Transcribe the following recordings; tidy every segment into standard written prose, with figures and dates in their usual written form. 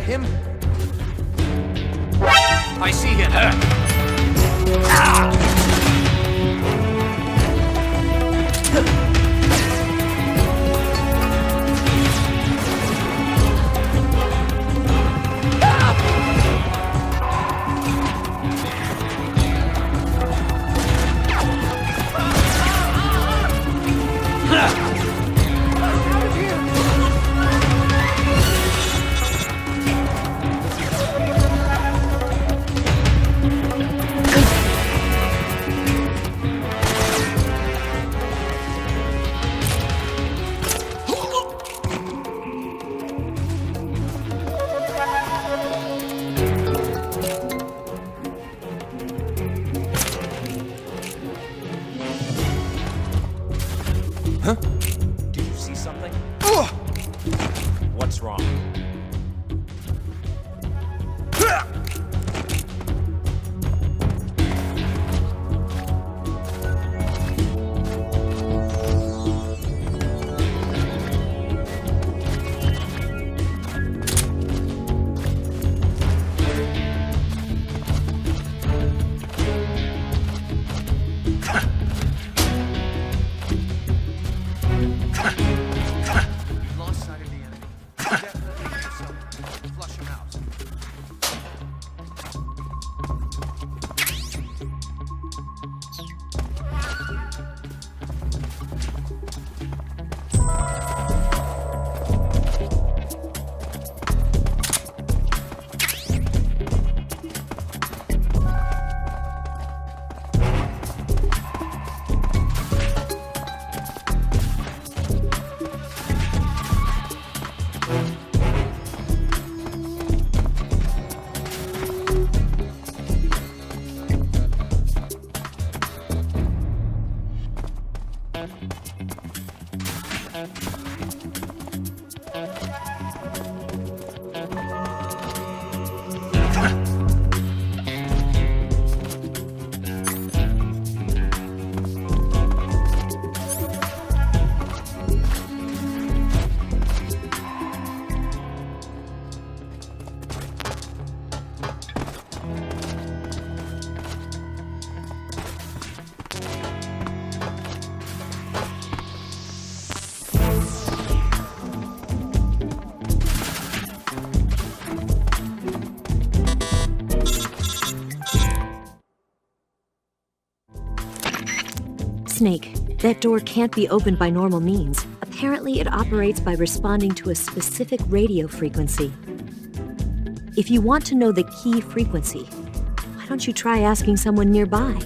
that him? I see him. Huh? Did you see something? What's wrong? Snake, that door can't be opened by normal means. Apparently, it operates by responding to a specific radio frequency. If you want to know the key frequency, why don't you try asking someone nearby?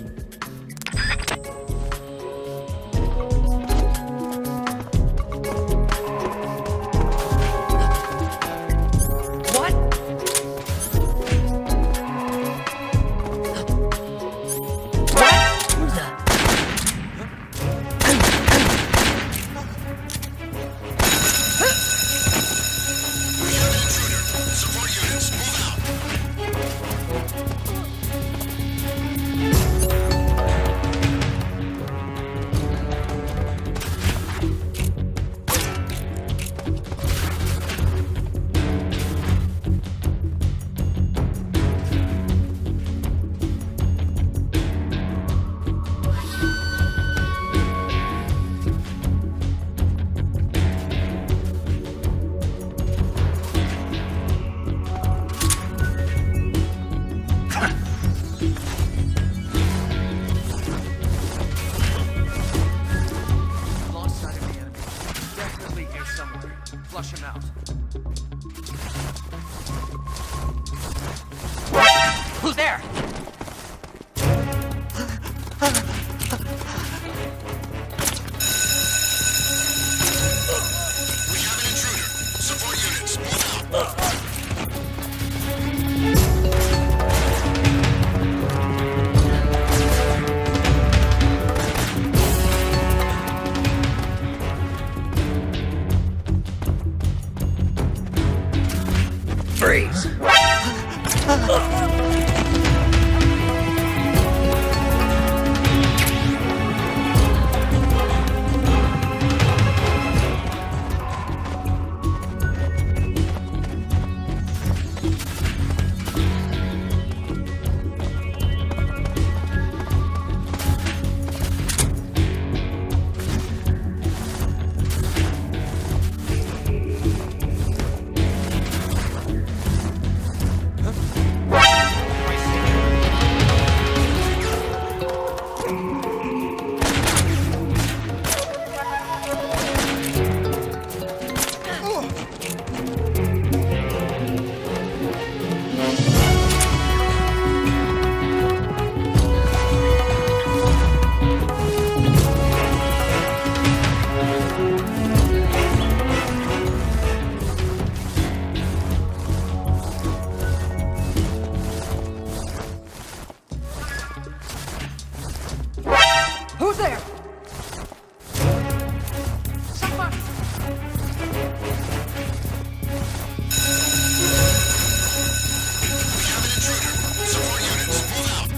Who's there? Somebody! We have an intruder. Support units, move out.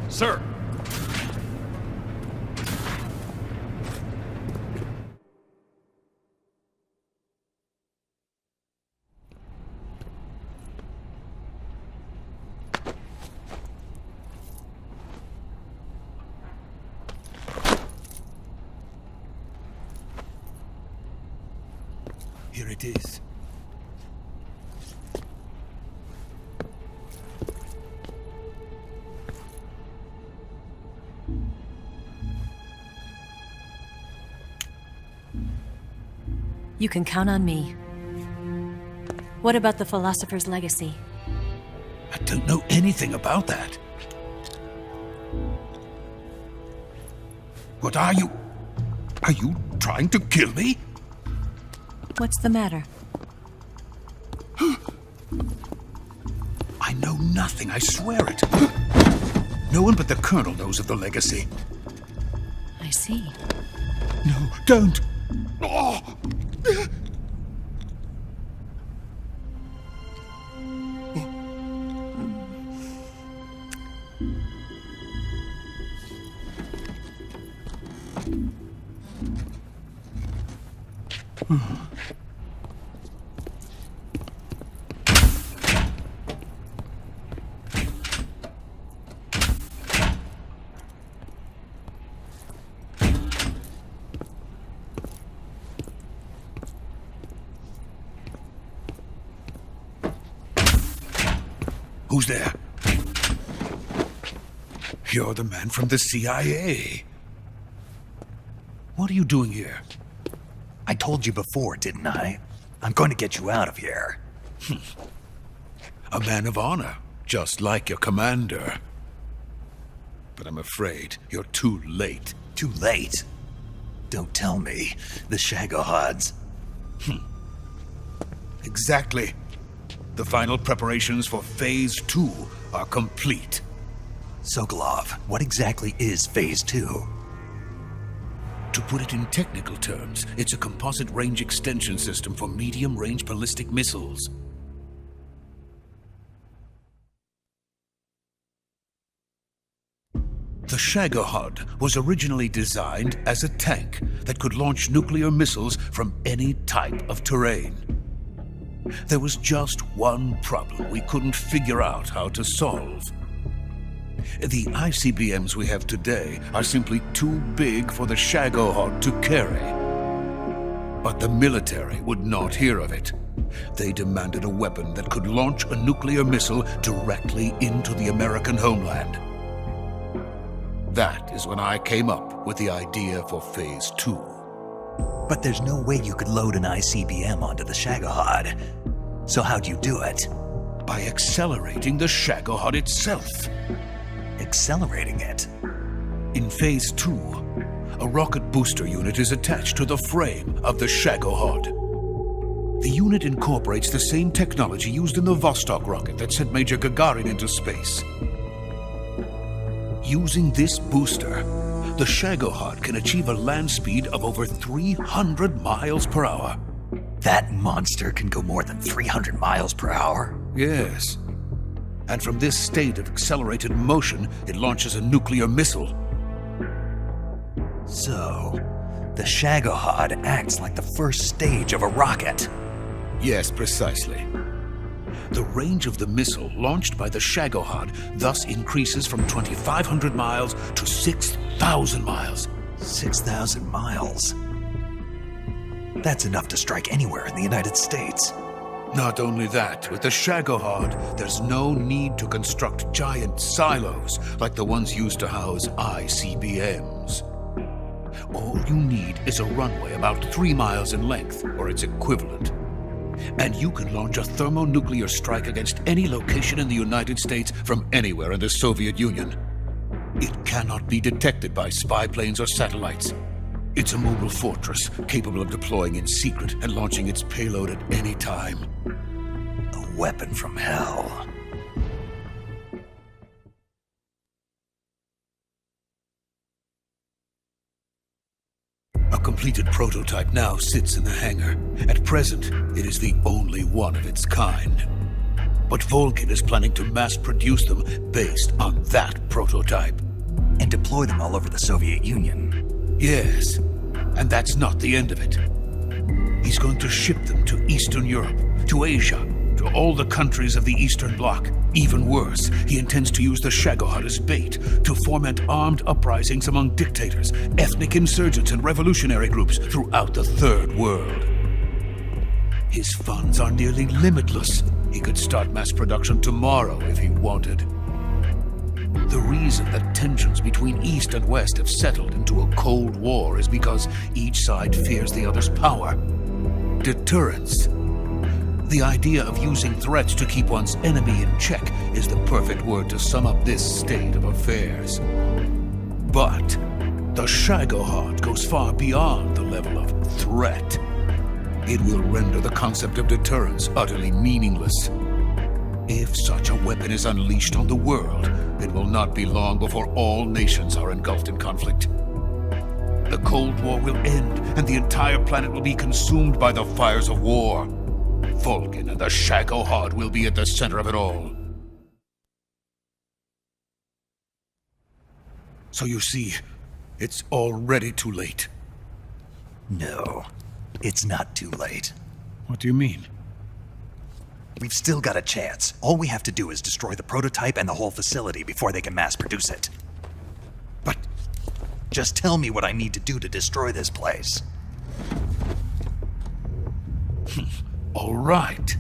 Sir! Here it is. You can count on me. What about the philosopher's legacy? I don't know anything about that. What are you? Are you trying to kill me? What's the matter? I know nothing, I swear it. No one but the Colonel knows of the legacy. I see. No, don't! Oh! Who's there? You're the man from the CIA. What are you doing here? I told you before, didn't I? I'm going to get you out of here. A man of honor, just like your commander. But I'm afraid you're too late. Too late? Don't tell me. The Shagohods. Exactly. The final preparations for Phase 2 are complete. Sokolov, what exactly is Phase 2? To put it in technical terms, it's a composite range extension system for medium-range ballistic missiles. The Shagohod was originally designed as a tank that could launch nuclear missiles from any type of terrain. There was just one problem we couldn't figure out how to solve. The ICBMs we have today are simply too big for the Shagohod to carry. But the military would not hear of it. They demanded a weapon that could launch a nuclear missile directly into the American homeland. That is when I came up with the idea for Phase 2. But there's no way you could load an ICBM onto the Shagohod. So how'd you do it? By accelerating the Shagohod itself. Accelerating it? In Phase 2, a rocket booster unit is attached to the frame of the Shagohod. The unit incorporates the same technology used in the Vostok rocket that sent Major Gagarin into space. Using this booster, the Shagohod can achieve a land speed of over 300 miles per hour. That monster can go more than 300 miles per hour? Yes. And from this state of accelerated motion, it launches a nuclear missile. So, the Shagohod acts like the first stage of a rocket. Yes, precisely. The range of the missile launched by the Shagohod thus increases from 2,500 miles to 6,000 miles. 6,000 miles? That's enough to strike anywhere in the United States. Not only that, with the Shagohod, there's no need to construct giant silos like the ones used to house ICBMs. All you need is a runway about 3 miles in length, or its equivalent. And you can launch a thermonuclear strike against any location in the United States from anywhere in the Soviet Union. It cannot be detected by spy planes or satellites. It's a mobile fortress capable of deploying in secret and launching its payload at any time. A weapon from hell. A completed prototype now sits in the hangar. At present, it is the only one of its kind. But Volgin is planning to mass produce them based on that prototype. And deploy them all over the Soviet Union. Yes, and that's not the end of it. He's going to ship them to Eastern Europe, to Asia, to all the countries of the Eastern Bloc. Even worse, he intends to use the Shagohod as bait to foment armed uprisings among dictators, ethnic insurgents, and revolutionary groups throughout the Third World. His funds are nearly limitless. He could start mass production tomorrow if he wanted. The reason that tensions between East and West have settled into a Cold War is because each side fears the other's power. Deterrence. The idea of using threats to keep one's enemy in check is the perfect word to sum up this state of affairs. But the Shagohod goes far beyond the level of threat. It will render the concept of deterrence utterly meaningless. If such a weapon is unleashed on the world, it will not be long before all nations are engulfed in conflict. The Cold War will end, and the entire planet will be consumed by the fires of war. Volgin and the Shagohod will be at the center of it all. So you see, it's already too late. No, it's not too late. What do you mean? We've still got a chance. All we have to do is destroy the prototype and the whole facility before they can mass produce it. But just tell me what I need to do to destroy this place. all right.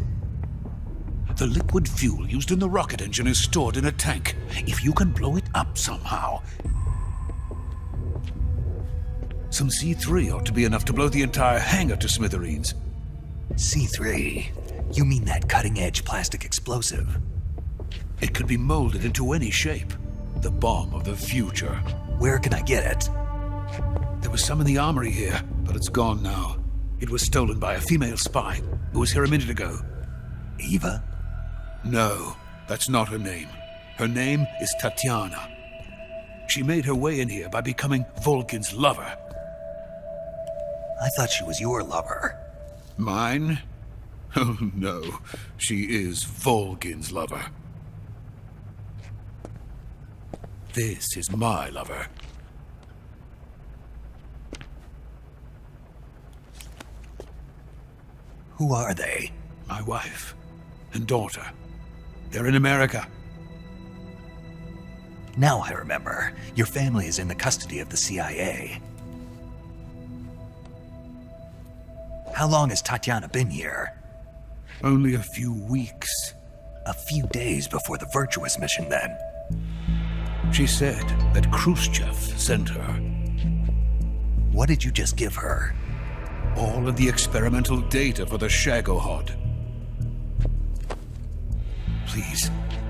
The liquid fuel used in the rocket engine is stored in a tank. If you can blow it up somehow, some C3 ought to be enough to blow the entire hangar to smithereens. C3? You mean that cutting-edge plastic explosive? It could be molded into any shape. The bomb of the future. Where can I get it? There was some in the armory here, but it's gone now. It was stolen by a female spy who was here a minute ago. Eva? No, that's not her name. Her name is Tatiana. She made her way in here by becoming Volkin's lover. I thought she was your lover. Mine? Oh no, she is Volkin's lover. This is my lover. Who are they? My wife and daughter. They're in America. Now I remember. Your family is in the custody of the CIA. How long has Tatiana been here? Only a few weeks. A few days before the Virtuous mission, then. She said that Khrushchev sent her. What did you just give her? All of the experimental data for the Shagohod. Please,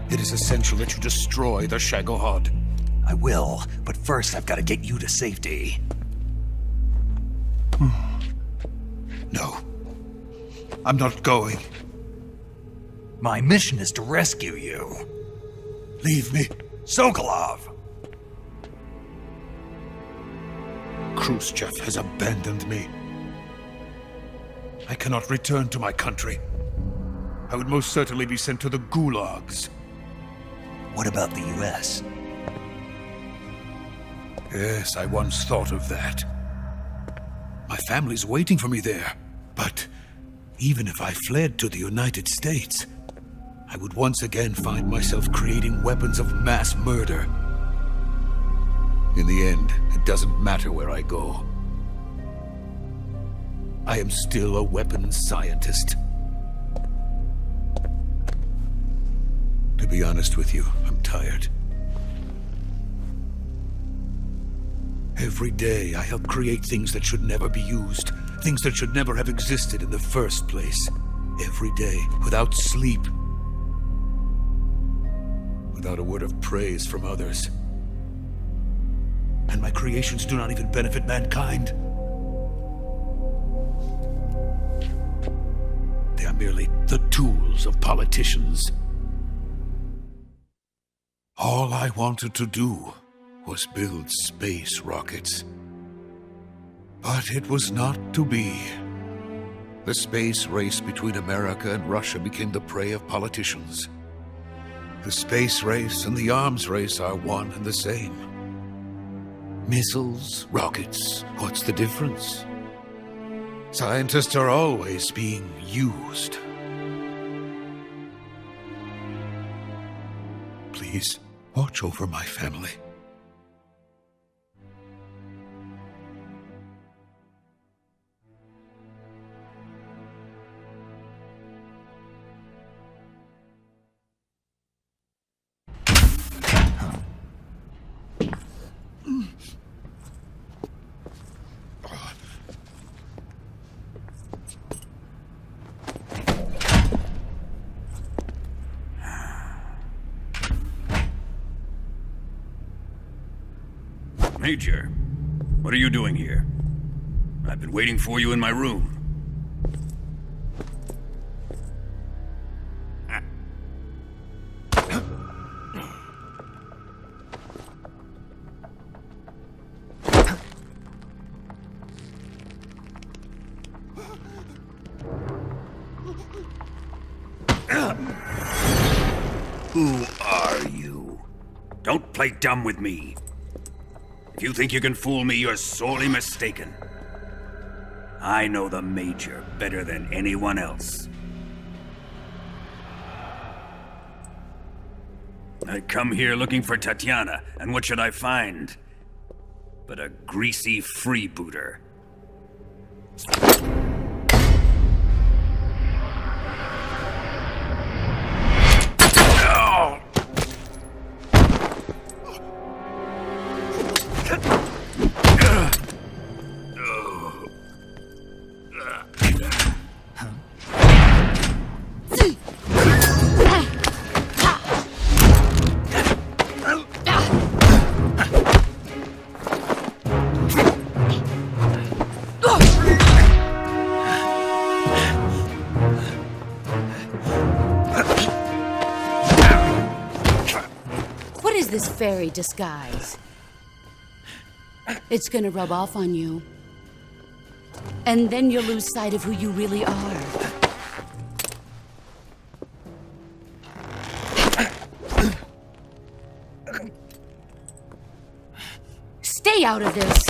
it is essential that you destroy the Shagohod. I will, but first I've got to get you to safety. No. I'm not going. My mission is to rescue you. Leave me. Sokolov! Khrushchev has abandoned me. I cannot return to my country. I would most certainly be sent to the gulags. What about the US? Yes, I once thought of that. My family's waiting for me there. But even if I fled to the United States, I would once again find myself creating weapons of mass murder. In the end, it doesn't matter where I go. I am still a weapons scientist. To be honest with you, I'm tired. Every day, I help create things that should never be used, things that should never have existed in the first place. Every day, without sleep, without a word of praise from others. And my creations do not even benefit mankind. They are merely the tools of politicians. All I wanted to do was build space rockets. But it was not to be. The space race between America and Russia became the prey of politicians. The space race and the arms race are one and the same. Missiles, rockets, what's the difference? Scientists are always being used. Please, watch over my family. Major, what are you doing here? I've been waiting for you in my room. Who are you? Don't play dumb with me. If you think you can fool me, you're sorely mistaken. I know the Major better than anyone else. I come here looking for Tatiana, and what should I find? But a greasy freebooter. this fairy disguise. It's gonna rub off on you. And then you'll lose sight of who you really are. Stay out of this!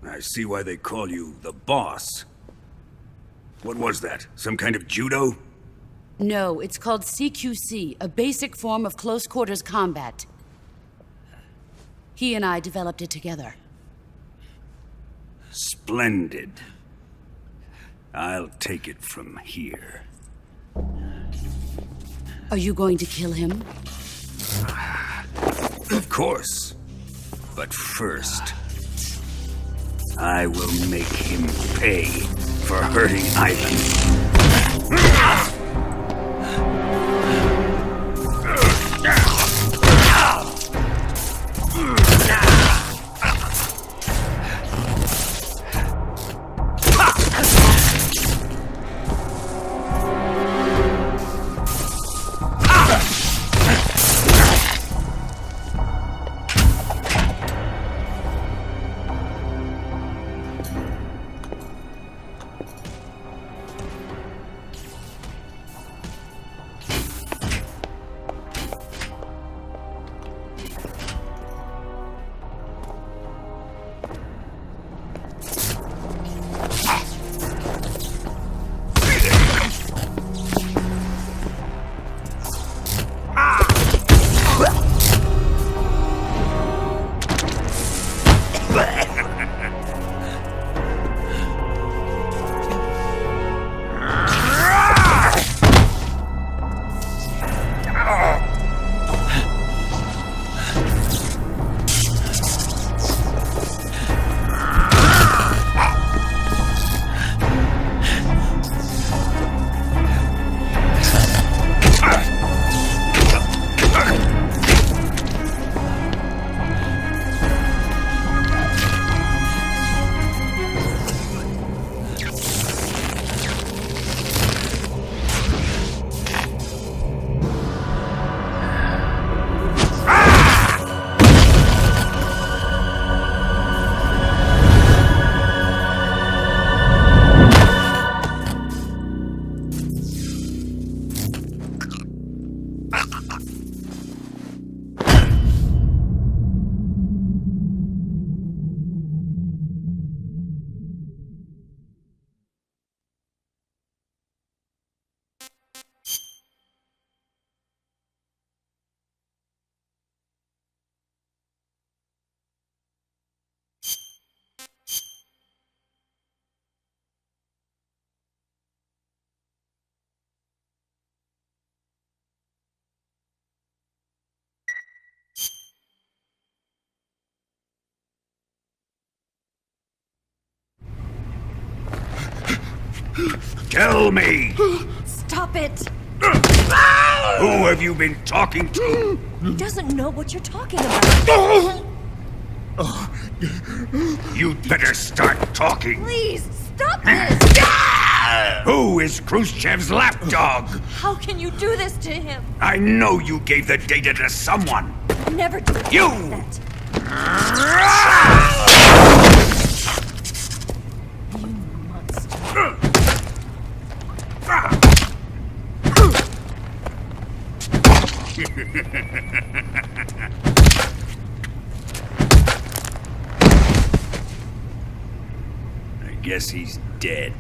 I see why they call you the boss. What was that? Some kind of judo? No, it's called CQC, a basic form of close quarters combat. He and I developed it together. Splendid. I'll take it from here. Are you going to kill him? Of course. But first, I will make him pay for hurting Ivan. Tell me! Stop it! Who have you been talking to? He doesn't know what you're talking about. You'd better start talking. Please, stop this! Who is Khrushchev's lapdog? How can you do this to him? I know you gave the data to someone. Never do You! that. You monster. I guess he's dead.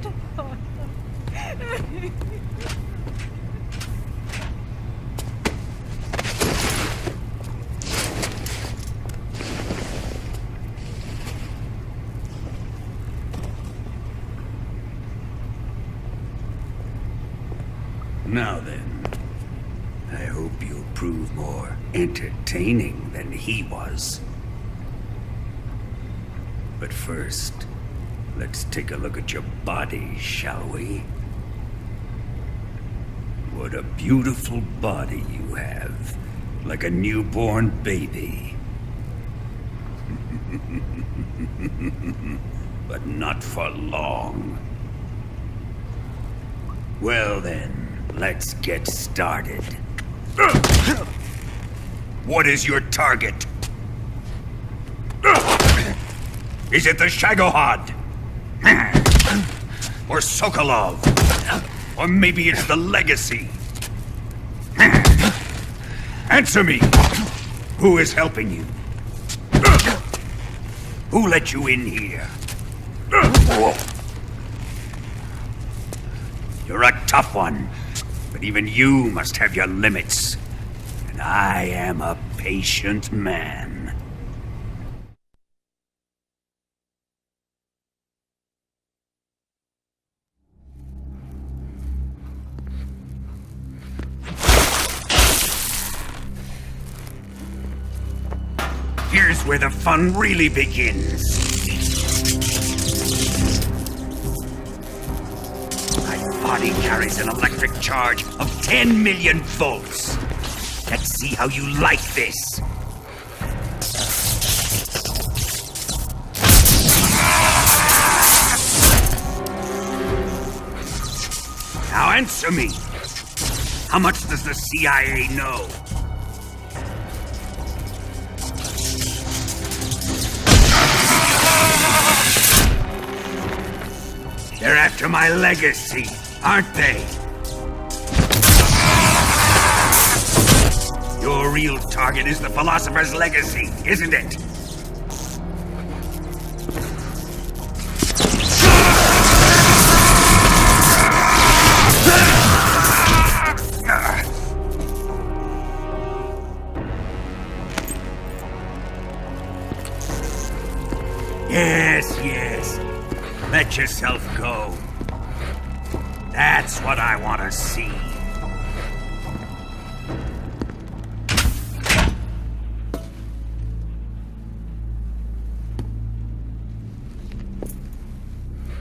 Now then, I hope you'll prove more entertaining than he was. But first, let's take a look at your body, shall we? What a beautiful body you have, like a newborn baby. But not for long. Well then, let's get started. What is your target? Is it the Shagohod? Or Sokolov? Or maybe it's the Legacy? Answer me! Who is helping you? Who let you in here? You're a tough one, but even you must have your limits. And I am a patient man. Here's where the fun really begins. My body carries an electric charge of 10 million volts. Let's see how you like this. Now answer me. How much does the CIA know? They're after my legacy, aren't they? Your real target is the Philosopher's Legacy, isn't it? Yes. Let yourself go. That's what I want to see.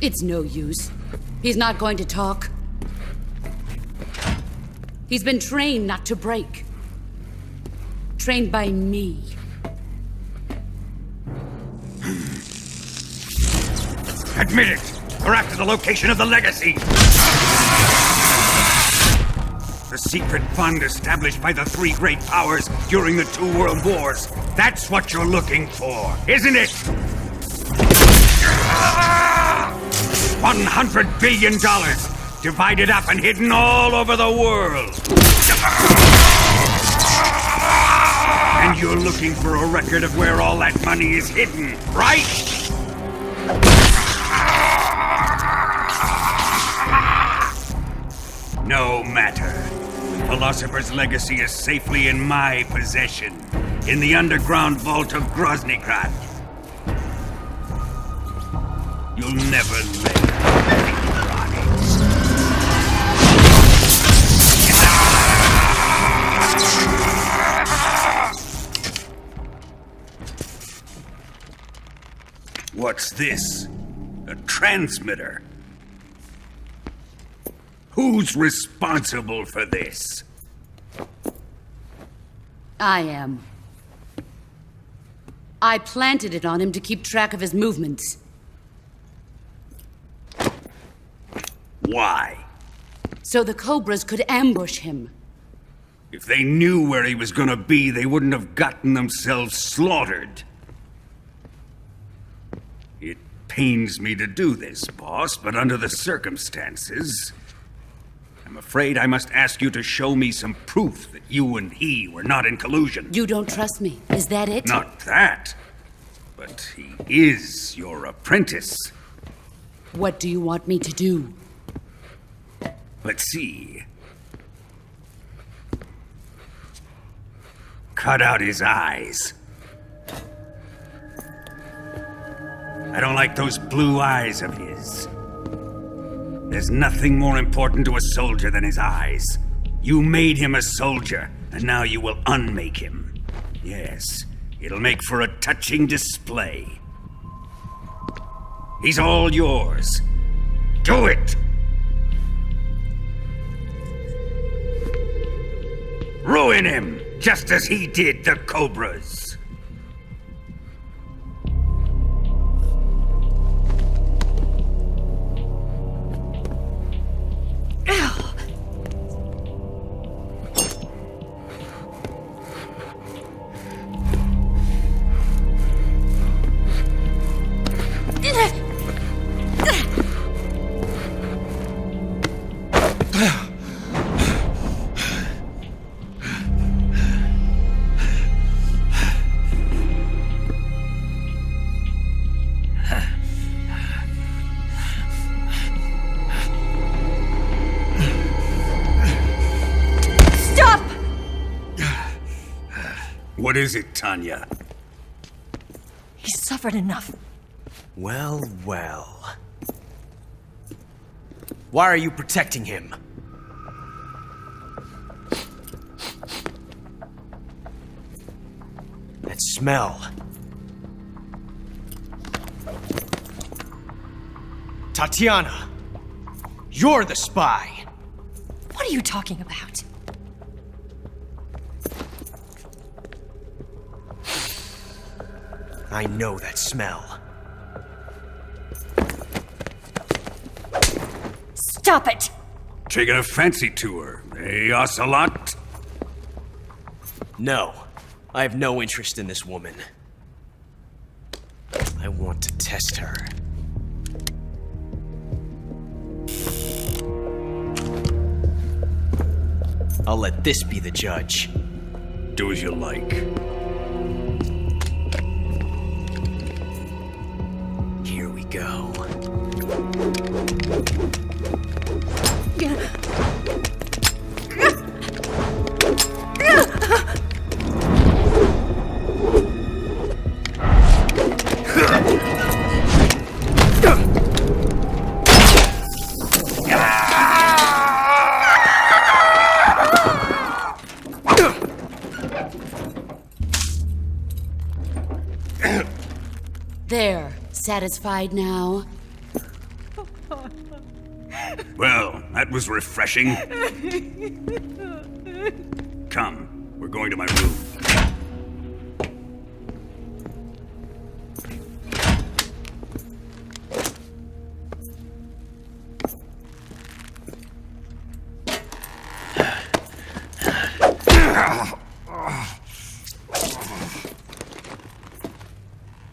It's no use. He's not going to talk. He's been trained not to break. Trained by me. Admit it! We're after the location of the Legacy! The secret fund established by the three great powers during the 2 world wars. That's what you're looking for, isn't it? $100 billion, divided up and hidden all over the world. And you're looking for a record of where all that money is hidden, right? No matter. The Philosopher's Legacy is safely in my possession, in the underground vault of Groznygrad. You'll never live on it. What's this? A transmitter? Who's responsible for this? I am. I planted it on him to keep track of his movements. Why? So the Cobras could ambush him. If they knew where he was gonna be, they wouldn't have gotten themselves slaughtered. It pains me to do this, boss, but under the circumstances, I'm afraid I must ask you to show me some proof that you and he were not in collusion. You don't trust me, is that it? Not that, but he is your apprentice. What do you want me to do? Let's see. Cut out his eyes. I don't like those blue eyes of his. There's nothing more important to a soldier than his eyes. You made him a soldier, and now you will unmake him. Yes, it'll make for a touching display. He's all yours. Do it! Ruin him, just as he did the Cobras. What is it, Tanya? He's suffered enough. Well, well. Why are you protecting him? That smell. Tatiana! You're the spy! What are you talking about? I know that smell. Stop it! Taking a fancy to her, eh, Ocelot? No, I have no interest in this woman. I want to test her. I'll let this be the judge. Do as you like. Here we go. There, satisfied now? Well, that was refreshing. Come, we're going to my room.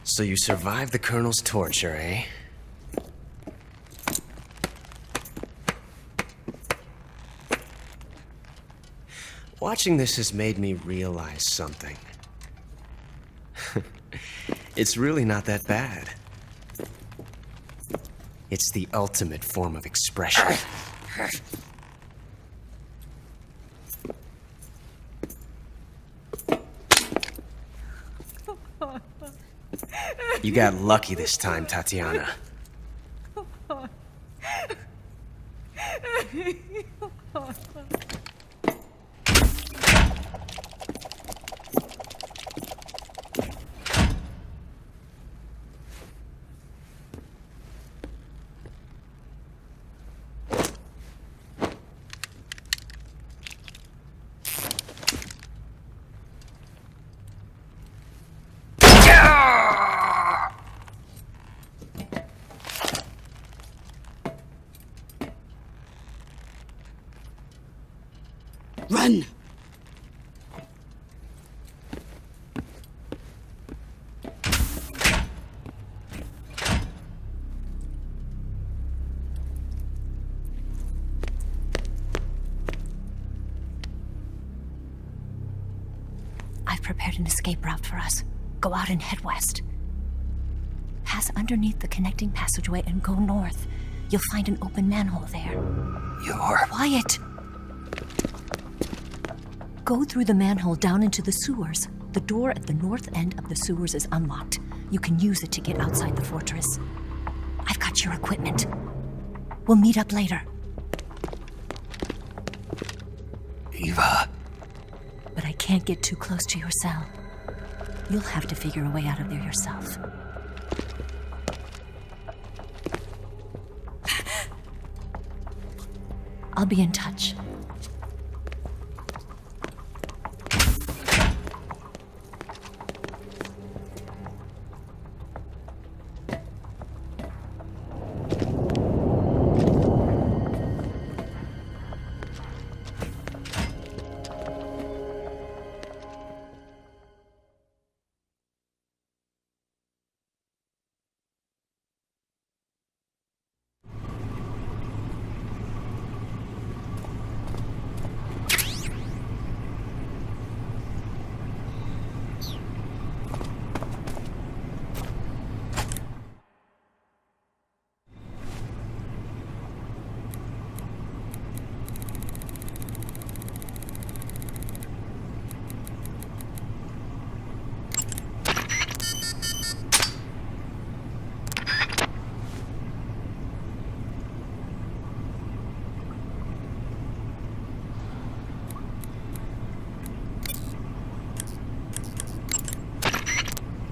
So you survived the Colonel's torture, eh? Watching this has made me realize something. It's really not that bad. It's the ultimate form of expression. You got lucky this time, Tatiana. Run! I've prepared an escape route for us. Go out and head west. Pass underneath the connecting passageway and go north. You'll find an open manhole there. You're... Quiet! Go through the manhole down into the sewers. The door at the north end of the sewers is unlocked. You can use it to get outside the fortress. I've got your equipment. We'll meet up later. Eva... But I can't get too close to your cell. You'll have to figure a way out of there yourself. I'll be in touch.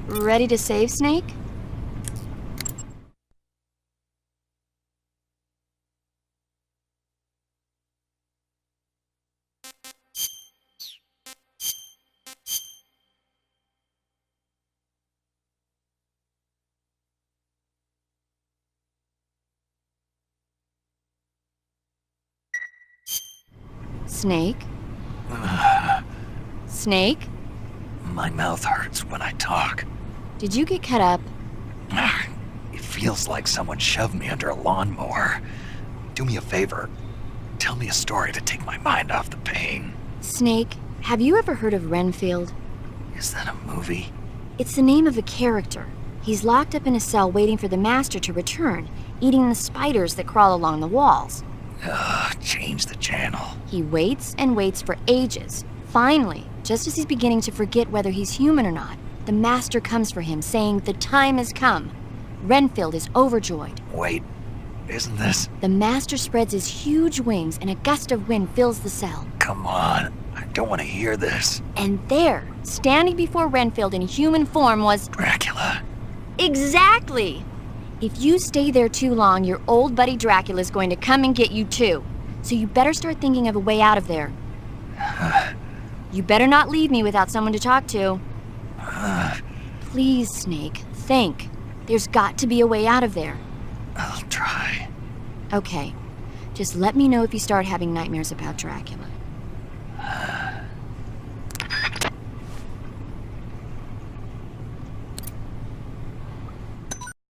Ready to save, Snake? Snake? Snake? My mouth hurts when I talk. Did you get cut up? It feels like someone shoved me under a lawnmower. Do me a favor. Tell me a story to take my mind off the pain. Snake, have you ever heard of Renfield? Is that a movie? It's the name of a character. He's locked up in a cell waiting for the master to return, eating the spiders that crawl along the walls. Change the channel. He waits and waits for ages. Finally, just as he's beginning to forget whether he's human or not, the master comes for him, saying the time has come. Renfield is overjoyed. Wait, isn't this? The master spreads his huge wings and a gust of wind fills the cell. Come on, I don't want to hear this. And there, standing before Renfield in human form was... Dracula. Exactly! If you stay there too long, your old buddy Dracula's going to come and get you too. So you better start thinking of a way out of there. You better not leave me without someone to talk to. Please, Snake, think. There's got to be a way out of there. I'll try. Okay. Just let me know if you start having nightmares about Dracula.